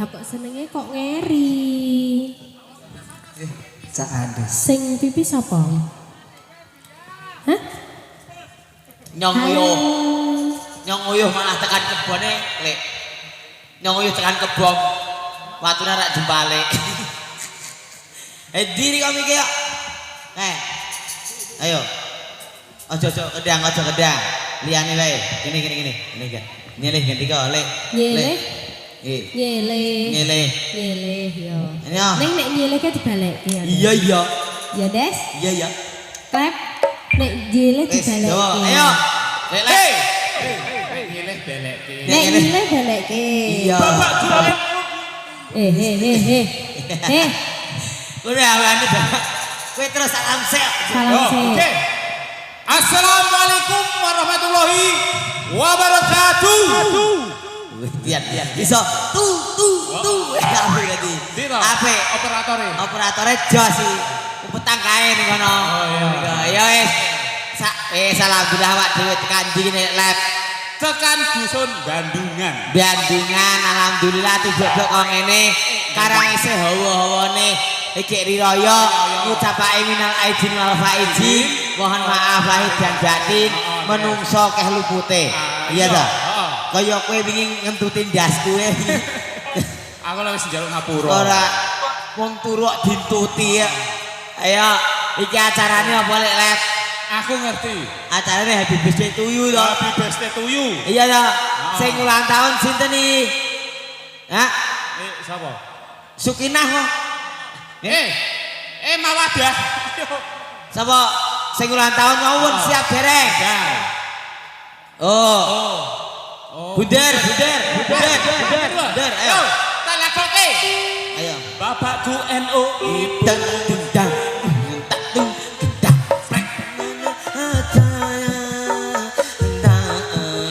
Kok senengnya kok ngeri? Cak Andes. Sing pipi sapa? Hah? Nyong uyuh malah tekan kebone, Lek. Nyong uyuh tekan kebon. Watune rak jempale. Diri kami iki yo. Ayo. Aja kedang. Liyane wae. Gini. Nyelih ganti kok, Lek. Nyelih. Nyelih yo. Iya. Ning nek nyelih ke dibalekke ya. Iya. Ya, Des. Iya. Klep. Nek nyelih dibalekke. Ayo. Lek. Nyelih balekke. Nek nyelih balekke. Iya. Bapak jual. Udah awake Bapak. Kowe terus salam sik. Salam sik. Oke. Assalamualaikum warahmatullahi wabarakatuh. Lihat. Bisa tuh. Apa tadi? Ape? Operatore jos sih. Petang kae ning kono. Oh iya. Ya wis. Alhamdulillah awak dhewe tekan ndi nek lab. Tekan dusun Bandungan. Alhamdulillah tujok kok ngene. Karang isih hawa-hawane iki riraya ngucapake minal aidin wal faizin. Mohon maaf lahir dan batin menungso keh lupute. Iya ta? Kaya kowe wingi ngentuti ndasku e. Aku lagi njaluk ngapura. Ora wong turuk dintuti ya. Ayo iki acarane apa lek Lep? Aku ngerti. Acarane Happy Birthday to you to. Happy birthday to you. Iya ta. Sing ulang tahun sinten iki? Hah? Sapa? Sukinah kok. Mawadah. Sapa sing ulang tahun ngawon siap dereng? Oh. Bunder. Ayo. Tak lakoke. Ayo. Bapakku NUI. Dang.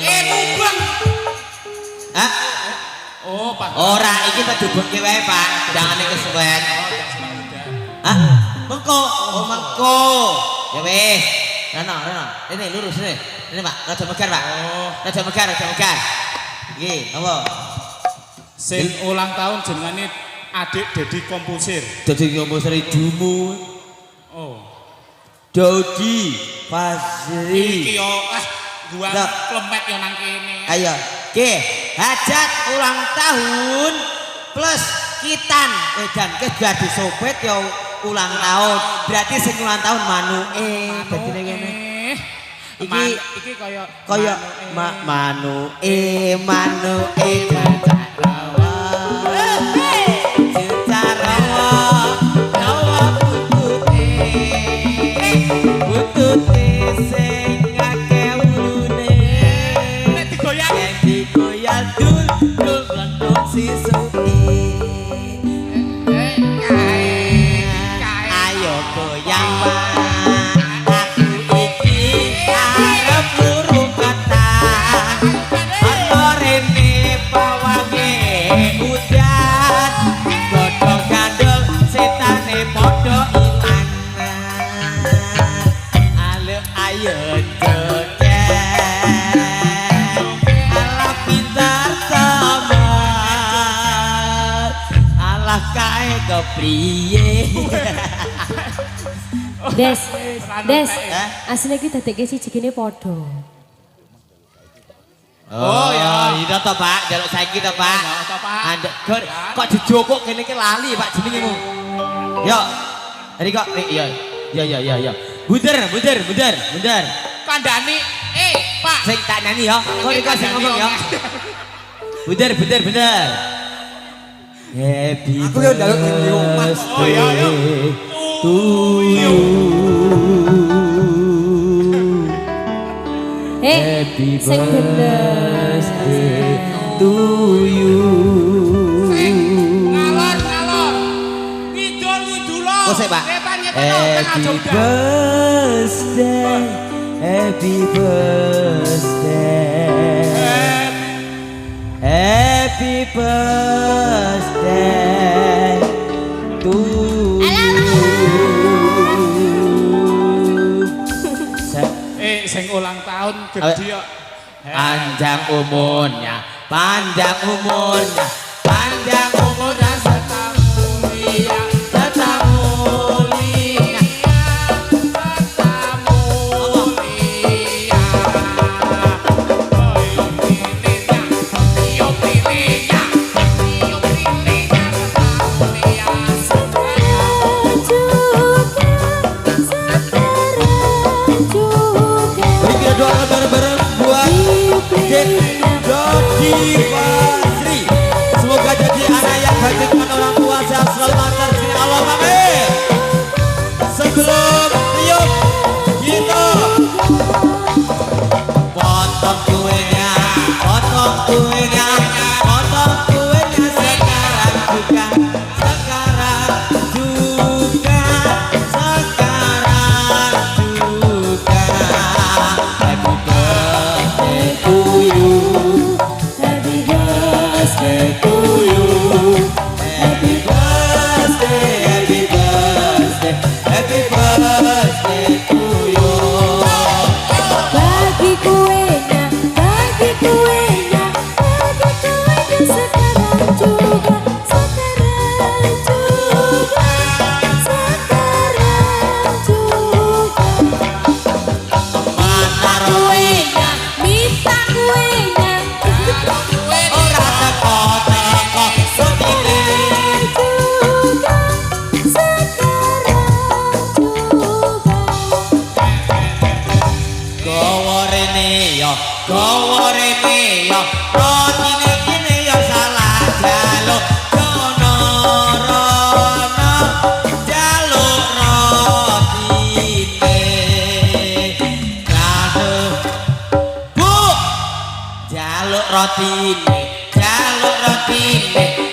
Mubeng. Hah? Oh, Pak. Ora iki tak dubengke wae, Pak. Jangane kesuwen. Hah? Mengko. Ya wis. Rano. Ini lurus ini. Ini Pak, rada megar Pak. Rada megar. Nggih, apa? Sing ulang tahun jenengane adik Dedi Komposer. Dadi komposer idumu. Oh. Dodi Fazri. Iki yo gua Lah. klemet yo nang kene. Ayo. Nggih, hajat ulang tahun plus kitan. Dan kedadi sopet yo ulang tahun. Berarti sing ulang tahun manuke. Dadine ngene. Iki kaya manuke cacarawa butute sing akeh ulune nek digoyang dul lentuk sisuke ayo goyang kepriye Des, asline iki dadekke siji kene padha. Oh ya, itu toh Pak, jaluk saiki toh Pak. Anda kok dijokok kene iki lali Pak jenengmu. Yo. Hari kok iya. Bunder. Kandhani, Pak. Sing tak nyanyi ya. Kok iki sing ngomong ya. Bunder. Happy Aku yo njaluk di omah. Oh iya. to you. Happy sing bener. birthday to you. Ngalor. Ngidul. Oh, sik, Pak. Happy Happy birthday to you. Sing ulang tahun gede kok. Panjang umurnya dan tetap mulia. Beri kita doa bareng-bareng buat Dodi Basri. Semoga jadi anak yang baik dengan orang tua, sehat selalu lancar rezeki Allah, amin. Sebelum tiup kita potong kuenya sekarang juga. Happy birthday to you. Bagi kuenya sekarang juga. Mana Kuenya, minta kuenya. ora teko sotile. Gowo rene yo, rotine kene yo salah jaluk. Jono rono jaluk rotine. Aduh, Bu, jaluk rotine.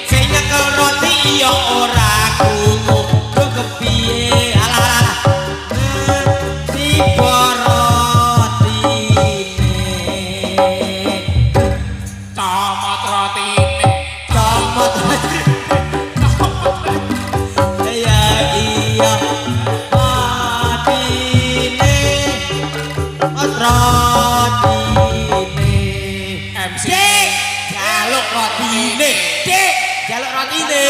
Sing nyekel roti yo ora krungu. Kok kepiye? Alah. Tiba Comot rotine. iya rotine MC. jaluk rotine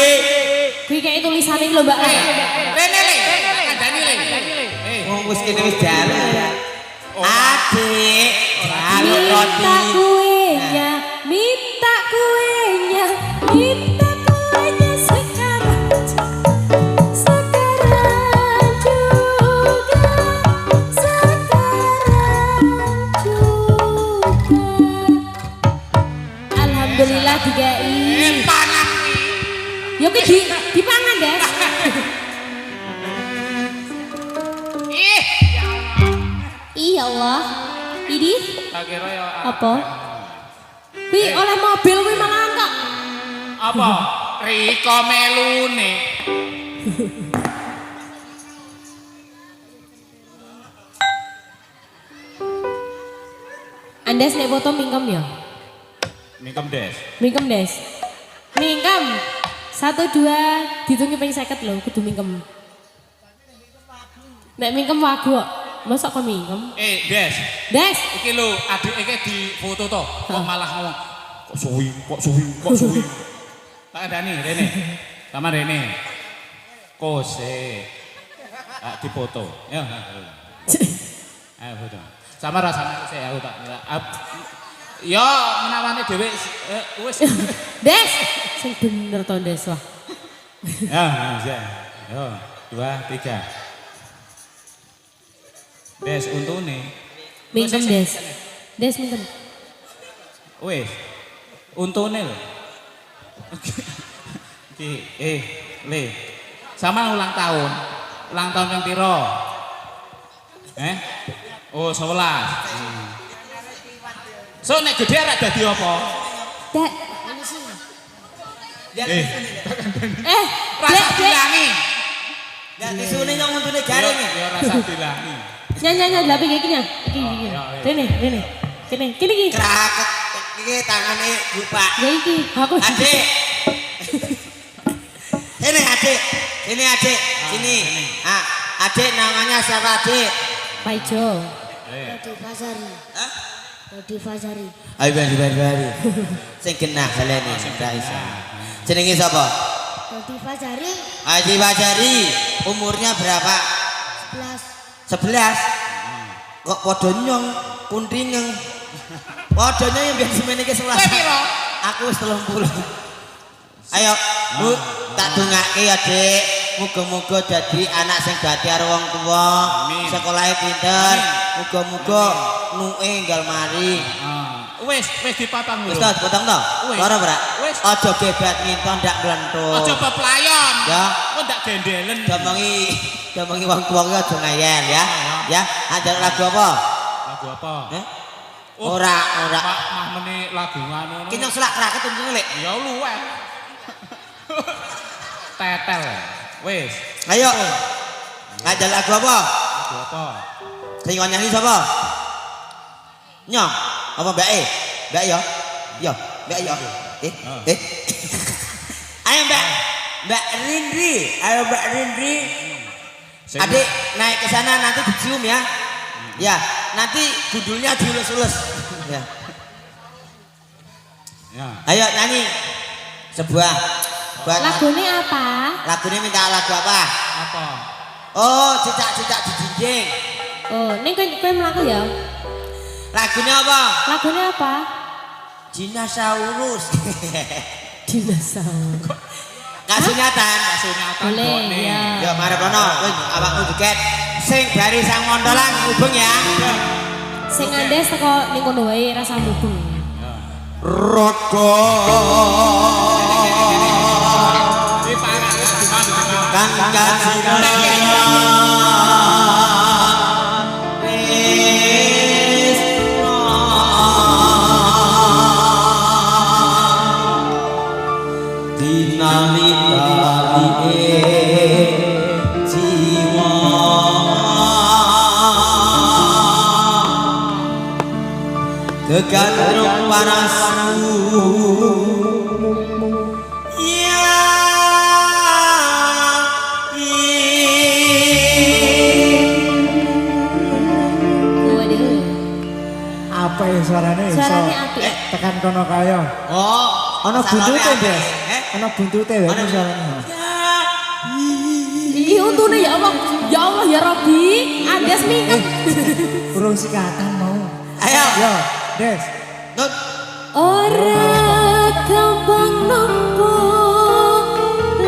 Kuwi kayak tulisannya lho Mbak. Rene kandhani le. wong wis kene wis jaluk adik jaluk roti Minta kuenya sekarang juga. Alhamdulillah digai. Panas. Yo ki dipangan, Des. Iya Allah. Ini Tak kira ya apa? Wi oleh mobil kuwi malah kok. apa? Riko melune. Andes nek foto mingkem ya? Mingkem Des. Mingkem, Des. Mingkem. 1 2 dihitungi ping 50 lho, kudu mingkem. Nek mingkem wagu kok. Masa kok mingkem? Des. Des. Iki lho, adik iki di foto to. Kok malah ngomong, kok suwi. Tak andani Rene. Sama Rene. Kose. Di foto. Ya. Ayo foto. Sama rasane sik aku tak. Ya menawane dhewe wis. Des. Sing bener to, Des wah. Ya, ya. Yo, 2 3. Des untune. Mingkem Des. Des mingkem. Wes. Untune lho. Ki Le. Sama ulang tahun. Ulang tahun yang piro? Oh, 11. So nek gede arek dadi apa? Dek. Rasa dilangi. Gak disune yang untune garing. Ya rasa dilangi. Nyanyi lapi iki nya. Iki. Rene. Kene iki. Kraket iki tangane bupak. Ya iki. Aku. Adik. Ini adik. Sini. Ah, adik namanya siapa adik? Pak Ijo. Dodi Fazari. Hah? Dodi Fazari. Ayo bari. Sing genah salene ra iso. Jenenge sapa? Dodi Fazari Haji Bajari. Umurnya berapa? 11. 11. Kok padha nyong kuntingeng. Padha nyong yang biasa semene iki 11. Aku wis 30. Ayo, Bu, tak dongake ya, Dik. Muga-muga dadi anak sing dadi karo wong tuwa, sekolahe pinter, muga-muga nuke enggal mari. Wis dipotong lho. Wis ta, potong to? Wis. Ora, Brak? Wis. Aja ge badminton ndak glentut. Aja peplayon. Ya. Kok ndak gendelen. Domongi wong tuwa ki aja ngayal ya. Ya, ada lagu apa? Lagu apa? Ora. Mah meni lagu ngono. Ki nyong selak kraket untune lek. Ya luweh. Tetel. Wis. Ayo. Ada lagu apa? Lagu apa? Sing nyanyi sapa? Nyong. Apa Mbak E? Mbak yo. Yo, Mbak yo. Ayo Mbak Rindri. Ayo Mbak Rindri. Adik naik ke sana nanti dicium ya. Ya, nanti gundulnya diulus-ulus. Ya. Ya. Ayo nyanyi sebuah buat Lagune apa? lagunya minta lagu apa? Apa? Oh, cicak-cicak di dinding. Oh, ning kowe mlaku ya? Lagunya apa? Lagune apa? Dinosaurus. Dinosaurus. Kasunyatan. Boleh ya. Ya mari kono, wis awakmu diket. Sing bari sang mondolan hubung ya. Sing andes teko ning kono wae rasa mubeng. Roko. Iki parah Kang kegandrung parasu ya Waduh. Apa ya suaranya? Suaranya apik. Tekan kono kaya. oh Ana buntute, Des. Eh? Ana buntute wae Ana. suaranya. Ih, untune ya Allah. Ya Allah ya Rabbi. Andes mingkem. Urung sikatan mau. Ayo Yo, Des. Nut Ora gampang nampa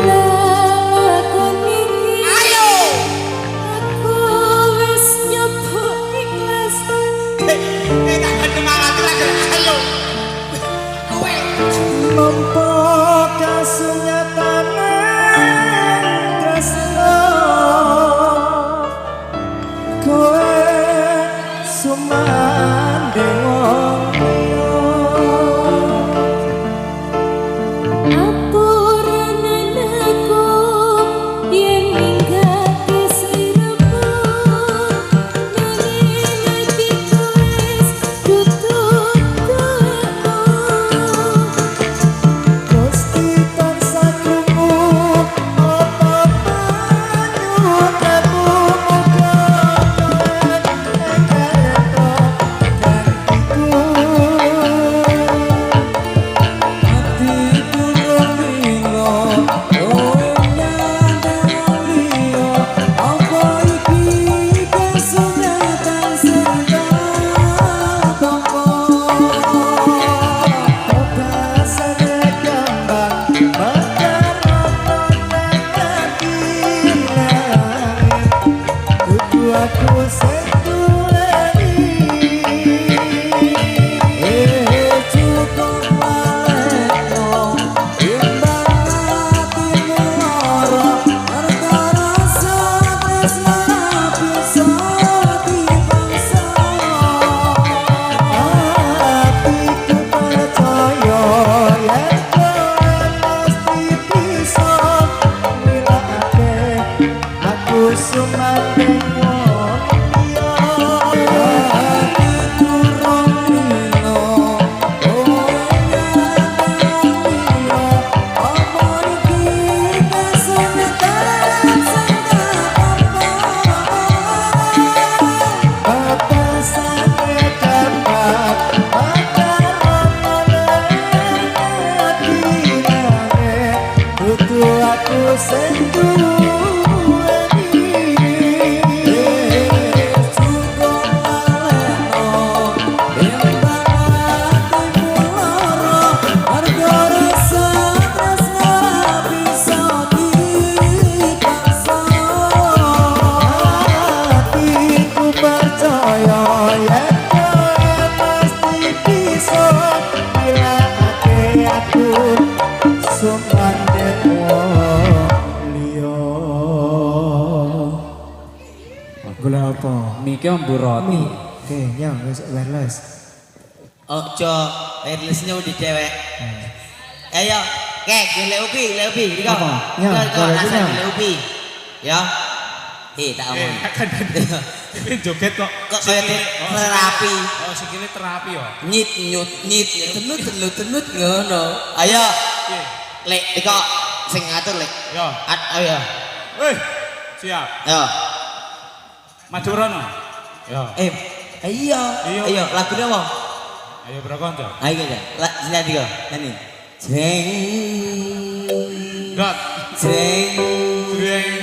lakon iki. ayo Aku wis nyoba ikhlas. kita semangat lagi ayo kowe Nampa kasunyatane tresno kowe sumandeng wong liya. Iki ombu roti. Oke, ya wis wireless. Ojo wirelessnya udah dewek. Ayo, lek upi. Riko. Apa? Ya, Riko boleh rasa punya. lek upi. Ya. Tak omong. Ini joget kok. Kok kaya terapi. Oh, sikile terapi ya. Nyit tenut ngono. Ayo. Lek Riko sing ngatur lek. Yo. Ayo. Siap. Yo. Maju rono. Yo. Iya. Ayo, lagune apa? Ayo berkonco. Ayo kita. Nyanyi kok. Nyanyi. Jreng. Dot. Jreng. Jreng.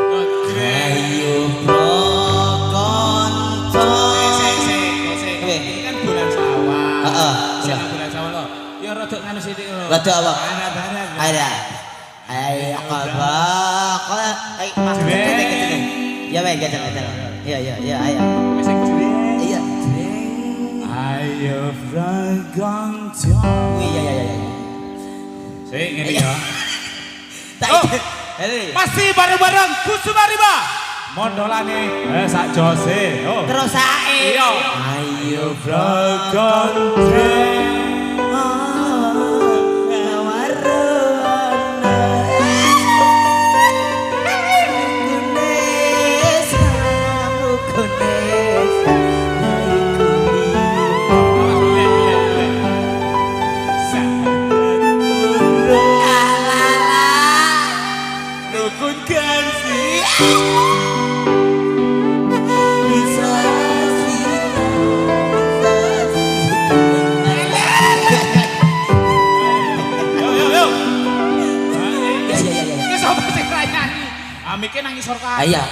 Dot jreng. Ayo prokonco. Sik. Ini kan bulan sawah. Heeh. Sing bulan sawah lo. Ya rada nganu sithik lo. Rada apa? Barang. Ada. Ayo apa? Mas Jreng. Ya weh, gajah. Iya, ayo. Wis sing jreng. Iya. Ayo berkonco. Iya. Sik ngene ya. Tak. Pasti bareng-bareng Kusuma Riba. Mondolane sak jose. Oh. Terus sae. Iya. Ayo berkonco. Rukun kasih. Yo. Ini sapa sing nyanyi? Amike nang isor kae. Ayo.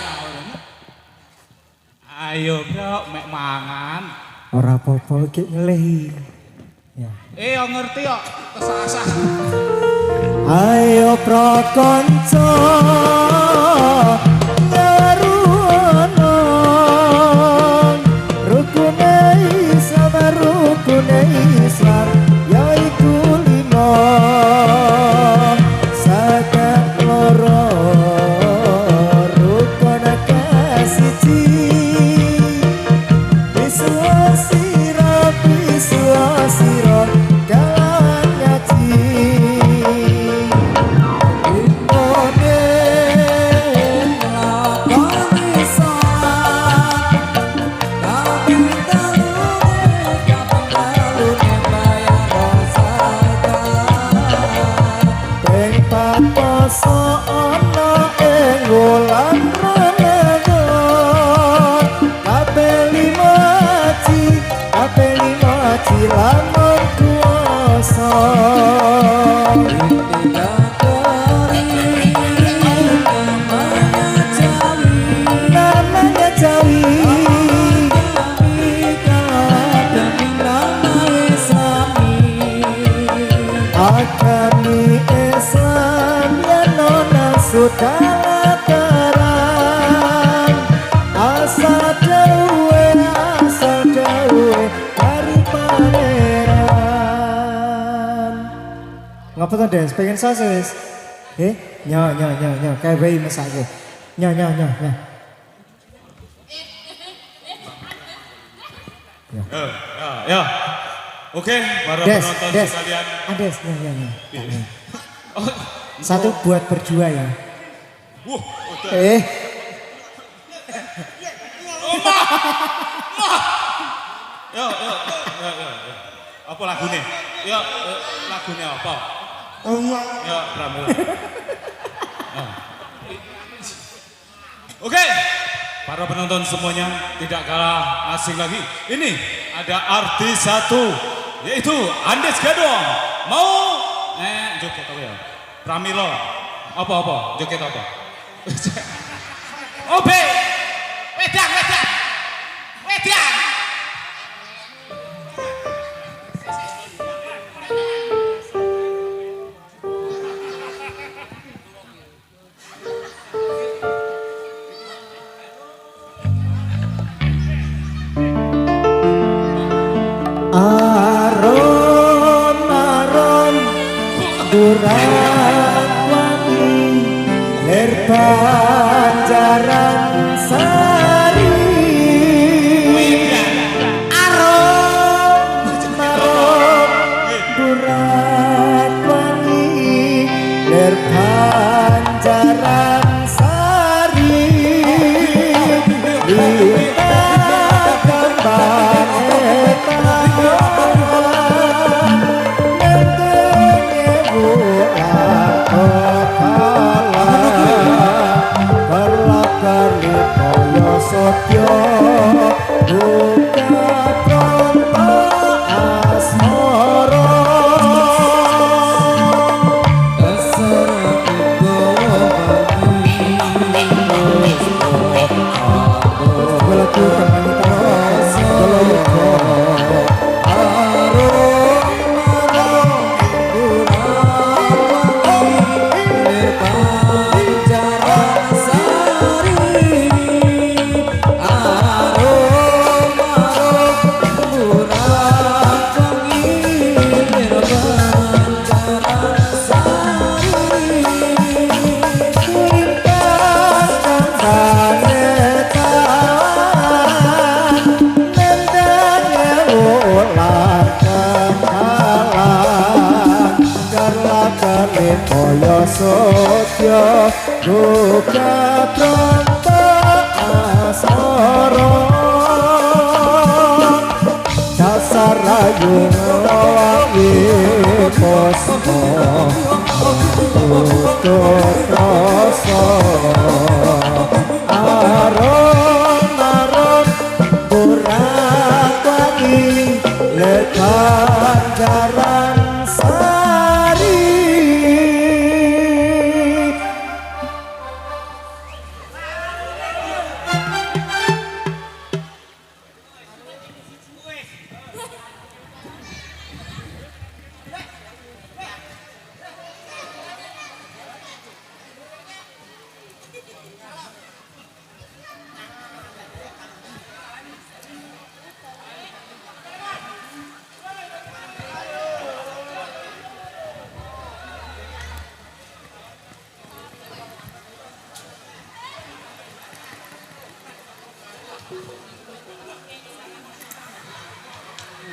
Ayo, Bro, mek mangan. Ora apa-apa iki ngelehi. Ya. Yo ngerti kok, kesasah. Ayo prakonco ngaruno rukune Islam yaiku lima sakat loro rukun kasiji biswa sira kawan ngaji Lamun kuasa namanya Jawi Agami Islam ya nona sudahlah terang asal dawe dari pangeran. Ngapa tuh Des? Pengen sosis? Nyo. Kayak bayi mesake. Nyo. Ya. Oke, para Des, penonton Des. sekalian. Des, nyo. Satu buat berdua ya. Yo. Apa lagune? Yo, lagune apa? Yo, Pramila. Oke, para penonton semuanya tidak kalah asing lagi. Ini ada artis satu, yaitu Andes Gadong. Mau joget apa ya? Pramila. Apa? Joget apa? Obe. Wedang. Aron durang wangi ler panjaran sari buka pronto asmara lagu kembali terus kalau lupa Kaya sotya buka pronto asmara dasar rayu nglawangi posmo tutur rasa aron-aron burak-wangi lekan jaran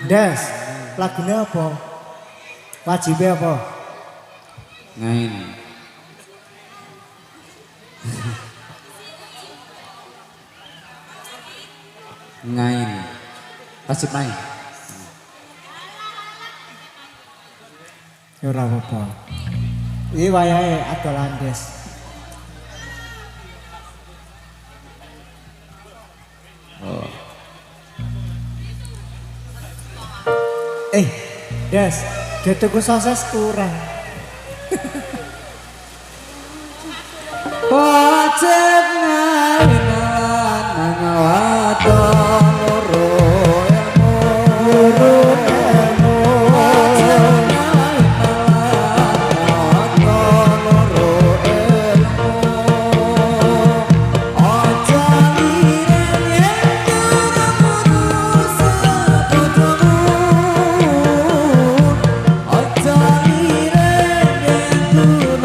Des, lagunya apa? Wajibnya apa? Ngain. Ngain. Wajib main. Ya ora apa-apa. Iki wayahe adolan Des. Des, dia tuku sosis kurang. Wajib ngainan mangawaton loro ilmu wajib ngainan mangawaton loro ilmu aja liren yen kudu sabodomu aja liren yen kudu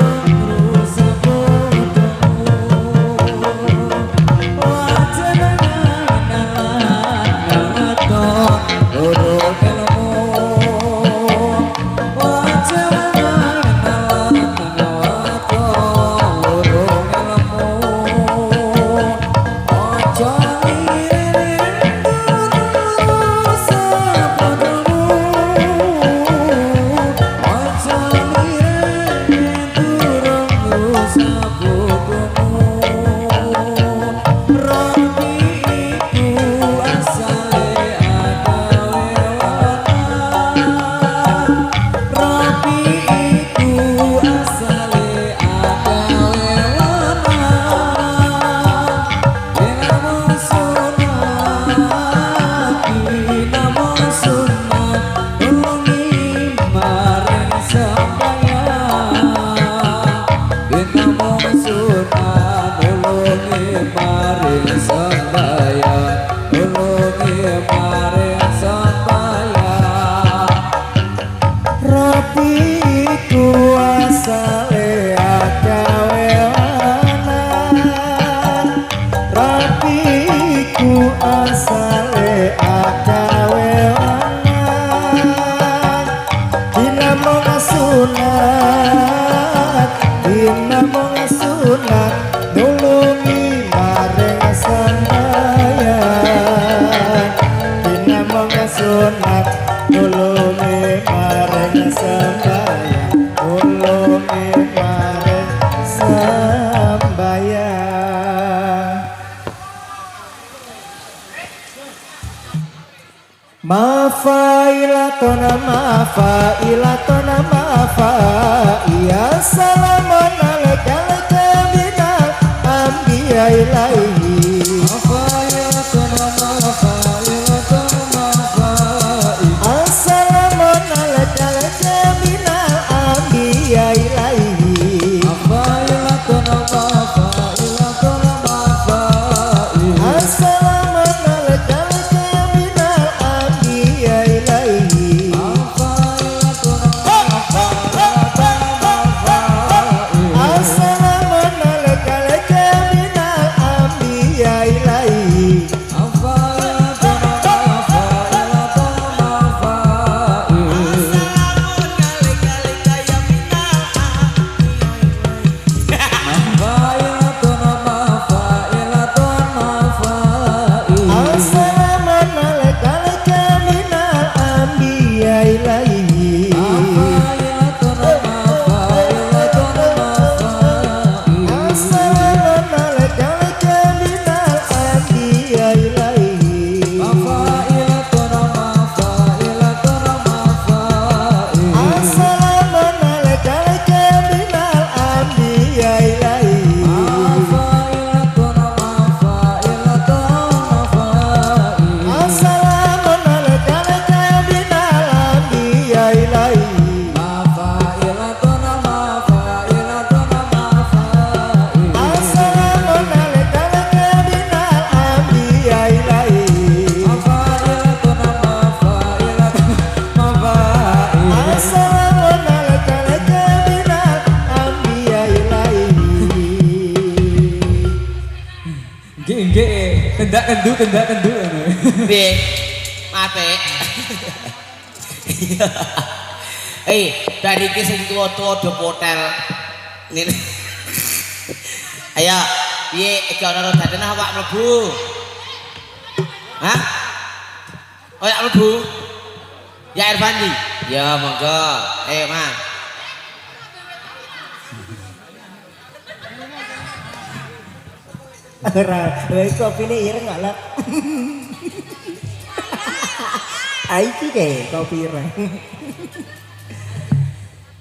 Mafailatona mafailatona mafaia salamun alaika alaika minal anbiya ilaihi assalamun alaika alaika minal anbiya ilaihi assalamun alaika alaika minal anbiya ilaihi assalamun alaika alaika minal anbiya ilaihi assalamun alaika alaika minal anbiya ilaihi assalamun alaika alaika minal anbiya ilaihi assalamun alaika alaika minal anbiya ilaihi assalamun alaika alaika minal anbiya ilaihi assalamun alaika alaika minal anbiya ilaihi assalamun alaika alaika minal anbiya ilaihi Nggih, kendak kendu. Piye? Mate. Dari iki sing tuwa-tuwa do hotel. Ngene. Ayo, piye iki ana daden awak mlebu? Hah? Kayak mlebu? Ya Irfandi. Ya monggo. Ayo, Mas. Ora, kopi ini ireng gak lah. Aiki deh kopi ireng.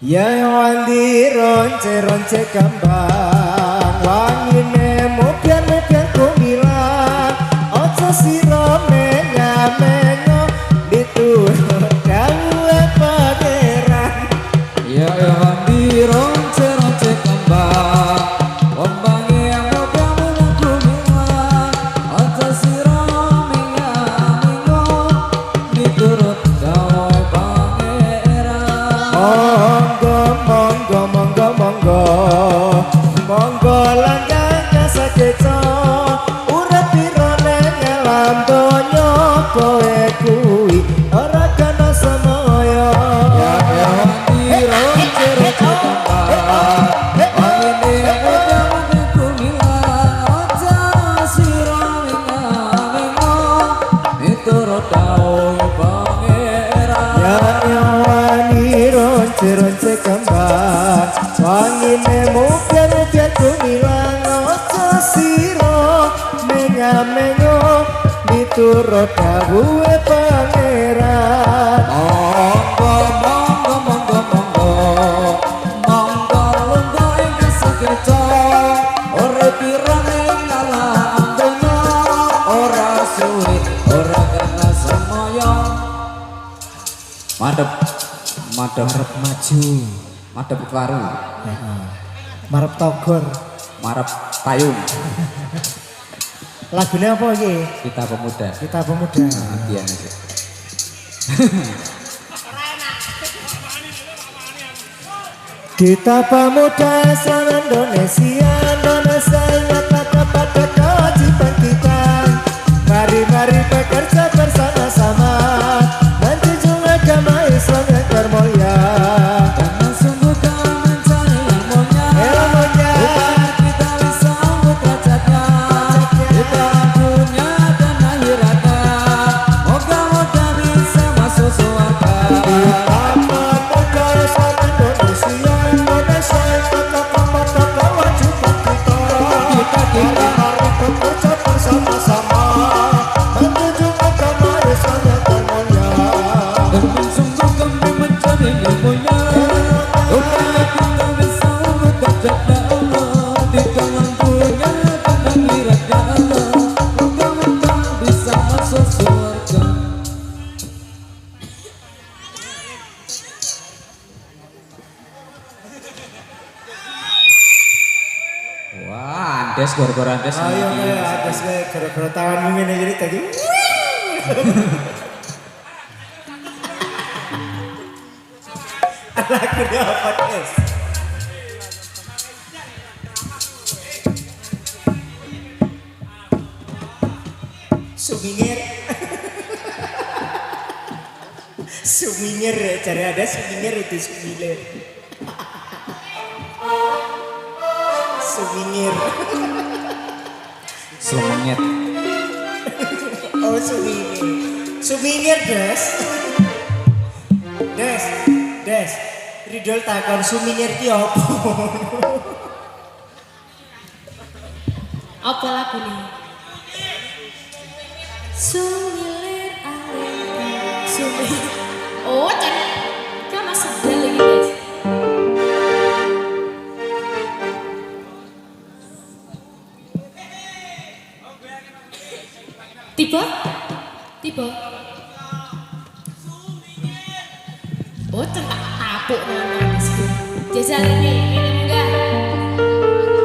Ya wandi ronce kembang, wangine mupian kumilang, ojo siro menyo diturut dawe pangeran. Ya wandi ronce kembang, ombange amo kamu kumilang, aja sira mengamingo diturut dawe pangeran. Monggo langgang kasakeco, urip piro ning alam donya kowe kuwi ora kana semoyo. Ya wandi ronce kembang, wangine amo kamu kumilang, aja sira mengamingo diturut dawe pangeran. Ya wani ronce kembang, wangine mupian kumilang, ojo siro menyo diturut dawuhe pangeran. Monggo lungguh ing kasakeca, urip pira ning alam donya, ora suwi ora kena semoyo. Madep maju, madep waru, Marep Togor. marep payung. Lagunya apa iki? Kita pemuda. Kita pemuda. Nantian aja. Kita pemuda se-Indonesia, Indonesia ingatlah kepada kewajiban kita. Mari bekerja bersama-sama, menjunjung agama Islam yang termulia. Jangan sungguh kau mencari ilmunya, Ilmunya. rupanya kita bisa sambut derajatnya. Kita dunia dan akhiratnya, moga-moga bisa masuk surga. Pemuda se-Indonesia, Indonesia ingatlah kepada kewajiban kita. Kita Mari bekerja bersama-sama, menjunjung agama Islam yang termulia. Andes gara-gara Andes. Ayo kayak ada gara-gara tanganmu ngene jadi tadi. Lagunya apa Des? Sumingir. Sumingir ya, cari ada sumingir itu sumingir. Sumingir. Selemengit. Oh sumingir. Sumingir Des. Des. Ridol takon sumingir ki opo? Apa lagu nih? Sumilir angin. Sumilir. Oh, kan masih sedih lagi guys. Tiba. Oh, tentang tapuk namanya. Jajal ini enggak.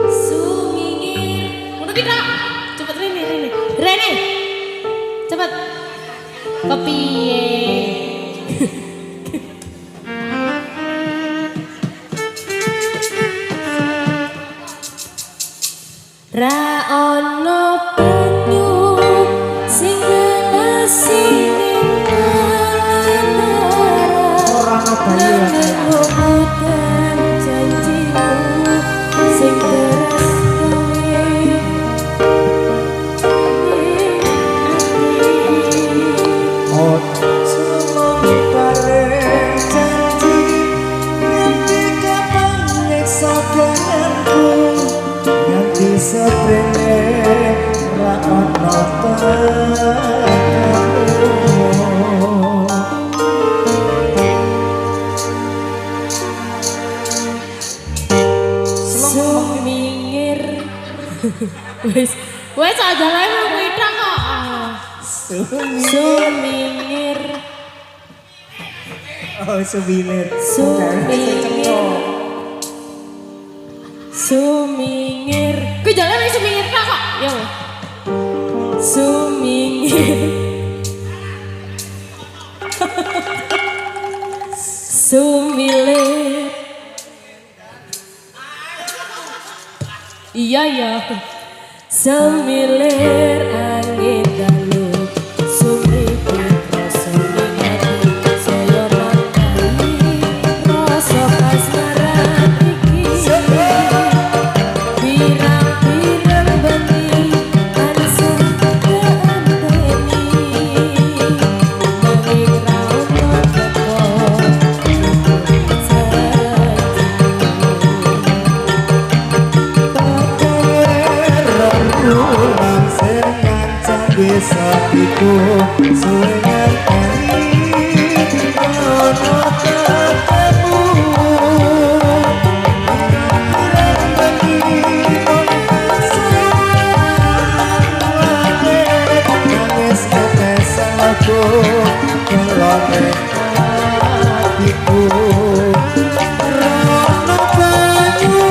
Sumingir. Udah kita. Cepet Rene. Cepet. Kepiye? Ra ono banyu sing ngelasi ning Orang apa ya? Bukan janjimu sing keras Oh, semua bareng janji nanti kapan nyeksa denganku nganti seprene ra ono Sumingir. Wes aja lah mau kuwi tok kok. Sumingir. Oh, sumingir. Sumingir. Ku jalan wis sumingir tok kok. Yo. Sumingir. Sumilir. Iya. Semilir angin dalu sumipin rasa minati saya makai rasa kasmaran iki pirang-pirang bengi langsung keanteni nanging raono teko Bisa iku suwengan kali ono ketemu nangis ketesan aku kelone hatiku rono banyu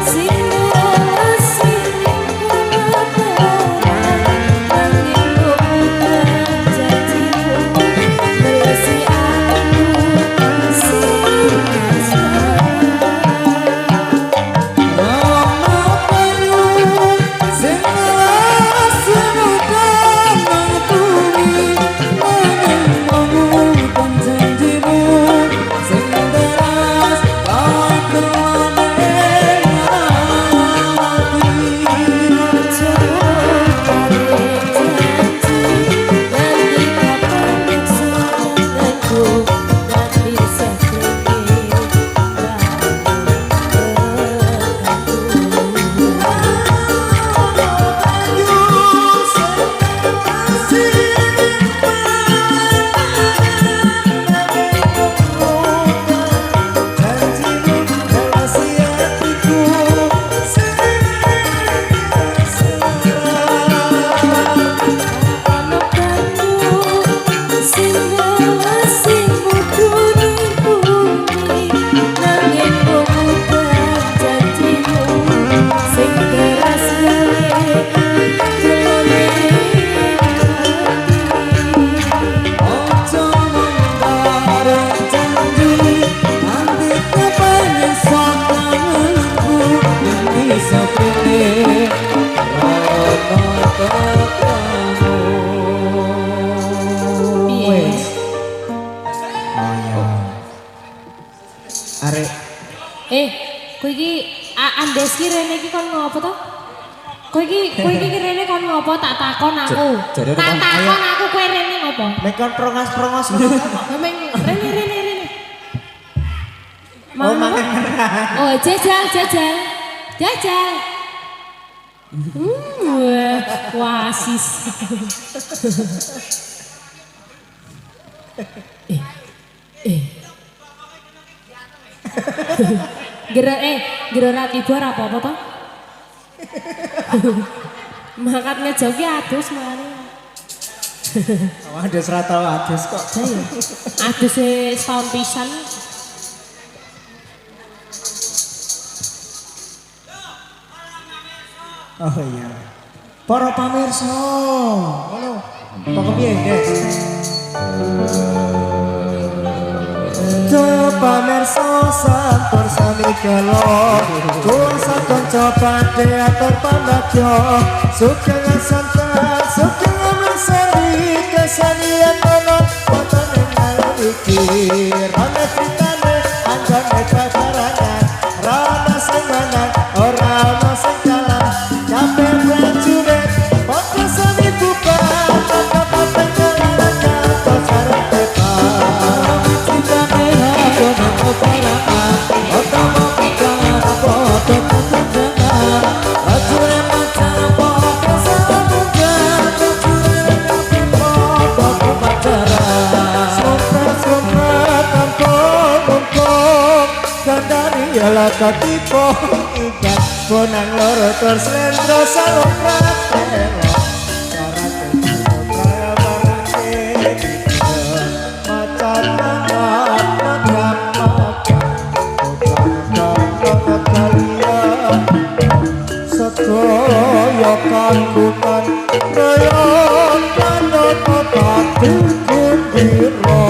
Sing Andeski rene iki kon ngopo to? Kowe iki rene kon ngopo tak takon aku. Jadi Tak takon aku kowe rene ngopo? Mek kon prongos-prongos ngono. Memang rene. Oh, makan. Oh, jajal. Wasis. Gerora tiba ora apa-apa to? Makat ngejoki adus mari. Adus ra tau adus kok. Adus setahun pisan. Oh iya. Para pamirsa. Ngono. Kok kepiye, Des? Pamirsa sampur sami gelo kun sakon coba teater pandagyo sugeng santai sugeng sari kesenian ono wonten ing alam iki rame critane anggone pacarangan rana sing menang ora ono sing kalah kabeh prajurit padha sami buka kabeh kelingan pacaran Yalah katipo ikan bonang loro terslendro salong katelo cara ketemu kaya barangke macan mangat makan makan kalian sedoyo kandungan kaya kanot otak dukun biro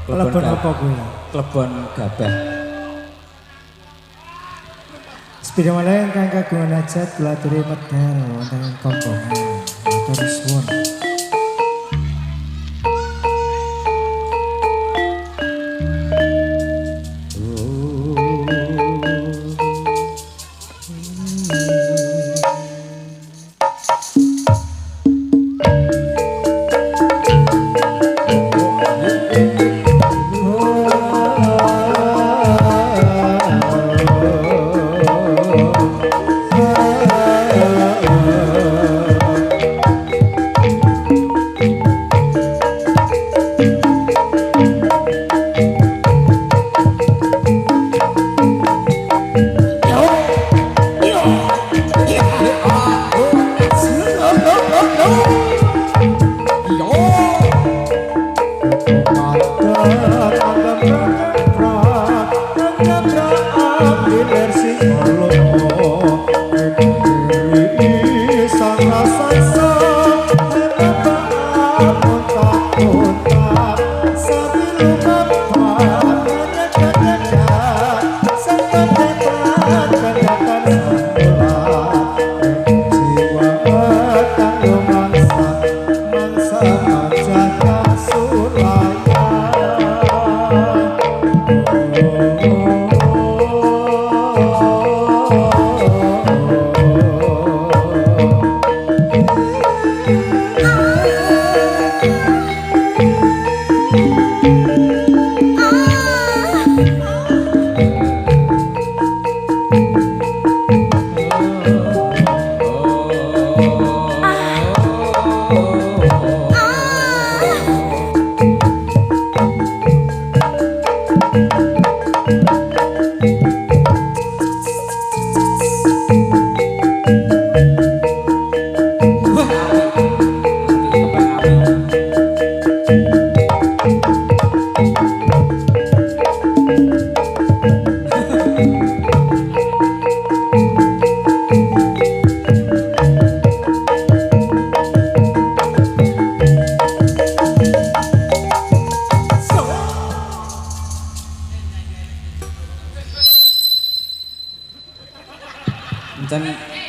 Klebon apa kuwi? Klebon gabah. Sepeda malih ingkang kagungan hajat kula aturi medal wonten ing kompongan. Matur suwun.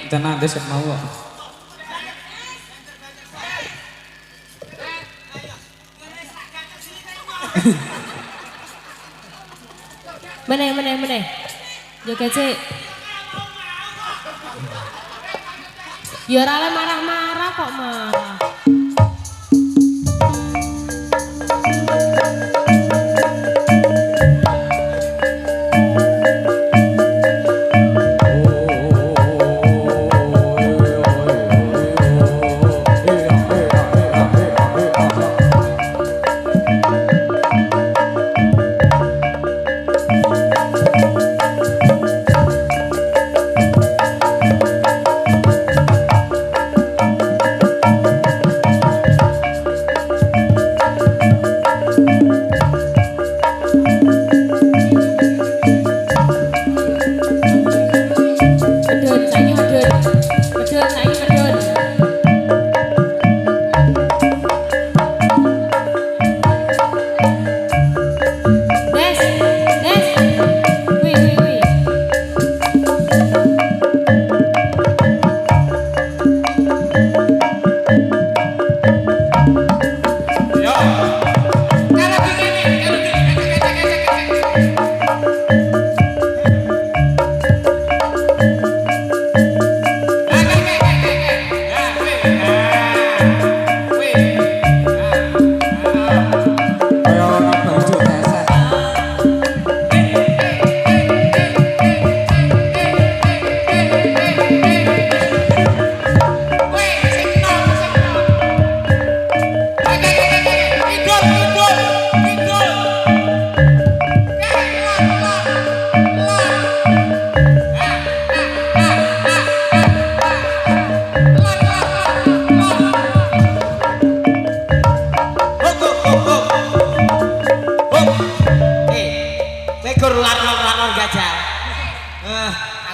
Encen nanti sik mau kok. Meneh. Joget sik. Ya ora le marah-marah kok marah.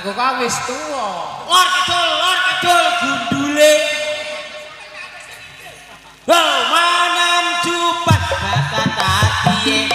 Aku kok wis tuwa. Lor kidul gundule. Manam jupat kata tatiye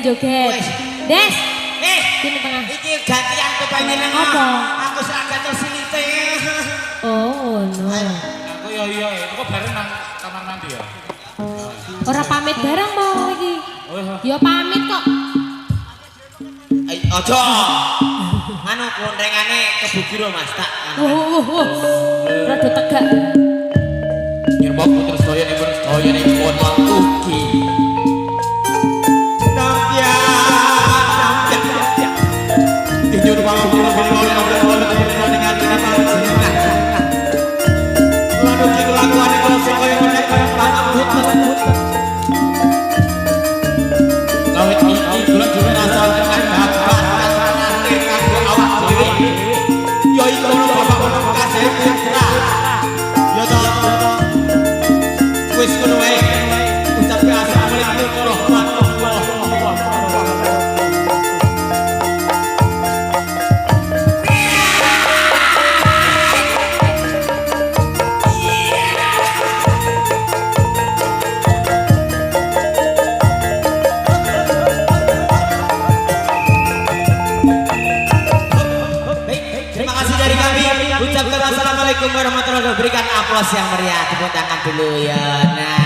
joget. Wes. Des, Eh, sini tengah. iki gantian kepengen Apa? Aku seragam terus silite. Oh, no. Aku ya iya, itu kok bareng nang kamar mandi ya. Ora pamit bareng mau iki. Oh iya. Ya pamit kok. Ojo. Anu klondrengane kebukiro Mas tak. Rada tegak. Nyerbok putus doyan ibu doyan ibu waktu ki. Nampia. Tinjau di bawah pulau pulau dengan Lalu kita lakukan kalau sekolah mereka paham kawit ini bulan juga asal dengan dapat nanti kanggo awak dewe. Yo iku ono bapak ono kasih putra. Yo to. Wis ngono wae. Ucapke assalamualaikum warahmatullahi wabarakatuh. Terima kasih dari kami. Ucapkan assalamualaikum warahmatullahi wabarakatuh. Berikan aplaus yang meriah. Tepuk tangan dulu ya. Nah.